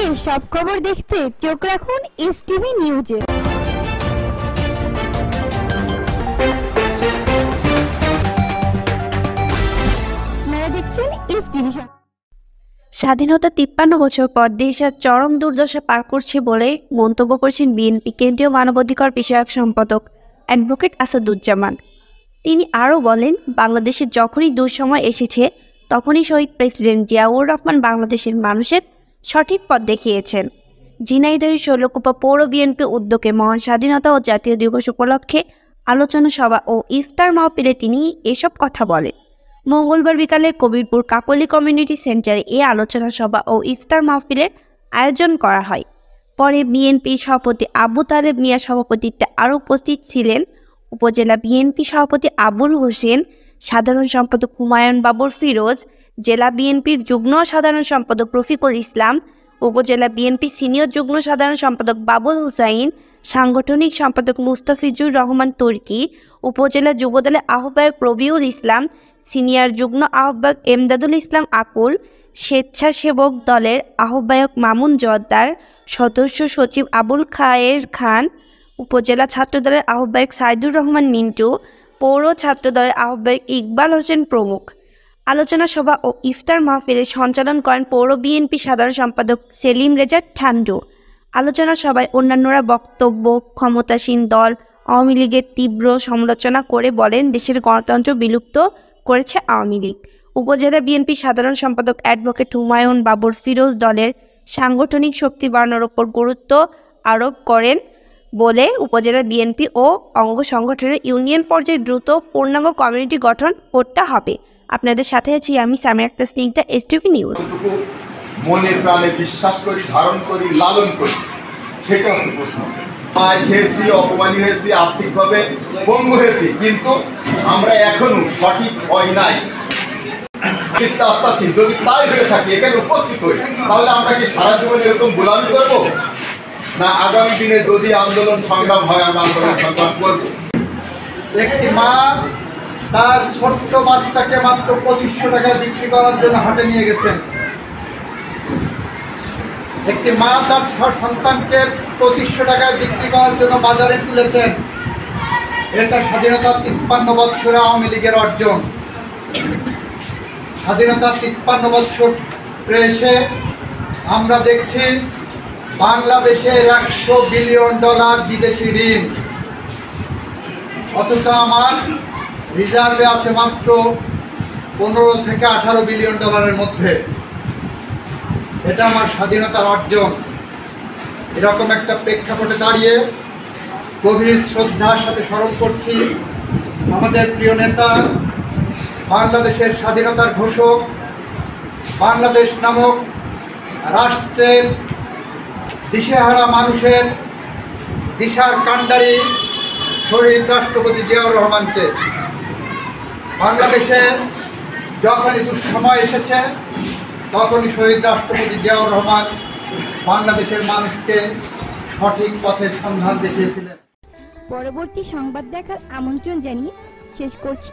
দেশের সব খবর দেখতে চোখ রাখুন এসটিভি নিউজে। আপনারা দেখছেন এসটিভি। স্বাধীনতা 53 বছর পর দেশের চরম দুর্দশা পার করছে বলে মন্তব্য করেছেন বিএনপি কেন্দ্রীয় মানবাধিকার বিষয়ক সম্পাদক অ্যাডভোকেট আসাদুজ্জামান। তিনি আরও বলেন, বাংলাদেশের যখনই দুঃসময় এসেছে তখনই শহীদ প্রেসিডেন্ট জিয়াউর রহমান বাংলাদেশের মানুষের সঠিক পথ দেখিয়েছেন। ঝিনাইদহের শৈলকুপা পৌর বিএনপি উদ্যোগে মহান স্বাধীনতা ও জাতীয় দিবস উপলক্ষে আলোচনা সভা ও ইফতার মাহফিলে তিনি এসব কথা বলেন। মঙ্গলবার বিকালে কবিরপুর কাকলি কমিউনিটি সেন্টারে এ আলোচনা সভা ও ইফতার মাহফিলের আয়োজন করা হয়। পরে বিএনপি সভাপতি আবু তালেব মিয়া সভাপতিত্বে আরও উপস্থিত ছিলেন উপজেলা বিএনপি সভাপতি আবুল হোসেন, সাধারণ সম্পাদক হুমায়ুন বাবর ফিরোজ, জেলা বিএনপির যুগ্ম সাধারণ সম্পাদক রফিকুল ইসলাম, উপজেলা বিএনপি সিনিয়র যুগ্ম সাধারণ সম্পাদক বাবুল হুসাইন, সাংগঠনিক সম্পাদক মুস্তাফিজুর রহমান তুর্কি, উপজেলা যুবদলের আহ্বায়ক রবিউল ইসলাম, সিনিয়র যুগ্ম আহ্বায়ক এমদাদুল ইসলাম আকুল, স্বেচ্ছাসেবক দলের আহ্বায়ক মামুন জোয়ারদার, সদস্য সচিব আবুল খায়ের খান, উপজেলা ছাত্রদলের আহ্বায়ক সাইদুর রহমান মিন্টু, পৌর ছাত্রদলের আহ্বায়ক ইকবাল হোসেন প্রমুখ। আলোচনা সভা ও ইফতার মাহফিলের সঞ্চালন করেন পৌর বিএনপি সাধারণ সম্পাদক সেলিম রেজা ঠান্ডু। আলোচনা সভায় অন্যান্যরা বক্তব্য ক্ষমতাসীন দল আওয়ামী লীগের তীব্র সমালোচনা করে বলেন, দেশের গণতন্ত্র বিলুপ্ত করেছে আওয়ামী লীগ। উপজেলা বিএনপি সাধারণ সম্পাদক অ্যাডভোকেট হুমায়ুন বাবর ফিরোজ দলের সাংগঠনিক শক্তি বাড়ানোর ওপর গুরুত্ব আরোপ করেন বলে উপজেলা বিএনপি ও অঙ্গ সংগঠনের ইউনিয়ন পর্যায়ে দ্রুত পূর্ণাঙ্গ কমিউনিটি গঠন করতে হবে। আপনাদের সাথে আছি আমি সামিয়া আক্তার স্নিগ্ধা, এসটিভি নিউজ। মনে প্রাণে বিশ্বাস করি, ধারণ করি, লালন করি, সেটা হচ্ছে প্রশ্ন। মায় খেয়েছি, অপমানি হয়েছি, আর্থিকভাবে পঙ্গু হয়েছি, কিন্তু আমরা এখনো সঠিক হয় নাই। যদি তাই হয়ে থাকি, এখানে উপস্থিত হই, তাহলে আমরা কি সারা জীবন এরকম গোলামি করব, না আগামী দিনে যদি আন্দোলন সংগ্রাম হয় আমরা আন্দোলন সংগ্রাম করব? একটি মা তার ছোট্ট বাচ্চাকে মাত্র 2500 টাকায় বিক্রি করার জন্য হাটে নিয়ে গেছেন। একটি মা তার সন্তানকে 2500 টাকায় বিক্রি করার জন্য বাজারে তুলেছেন। এটা স্বাধীনতার 53 বৎসরে আওয়ামী লীগের অর্জন। স্বাধীনতার 53 বৎসর এসে আমরা দেখছি বাংলাদেশের $100 বিলিয়ন বিদেশি ঋণ, অথচ আমার রিজার্ভে আছে মাত্র 15 থেকে 18 বিলিয়ন ডলারের মধ্যে। এটা আমার স্বাধীনতার অর্জন। এরকম একটা প্রেক্ষাপটে দাঁড়িয়ে গভীর শ্রদ্ধার সাথে স্মরণ করছি আমাদের প্রিয় নেতা, বাংলাদেশের স্বাধীনতার ঘোষক, বাংলাদেশ নামক রাষ্ট্রের দিশেহারা মানুষের দিশার কাণ্ডারি শহীদ রাষ্ট্রপতি জিয়াউর রহমানকে। বাংলাদেশে যখনই দুঃসময় এসেছে তখনই শহীদ রাষ্ট্রপতি জিয়াউর রহমান বাংলাদেশের মানুষকে সঠিক পথের সন্ধান দেখিয়েছিলেন। পরবর্তী সংবাদ দেখার আমন্ত্রণ জানিয়ে শেষ করছি।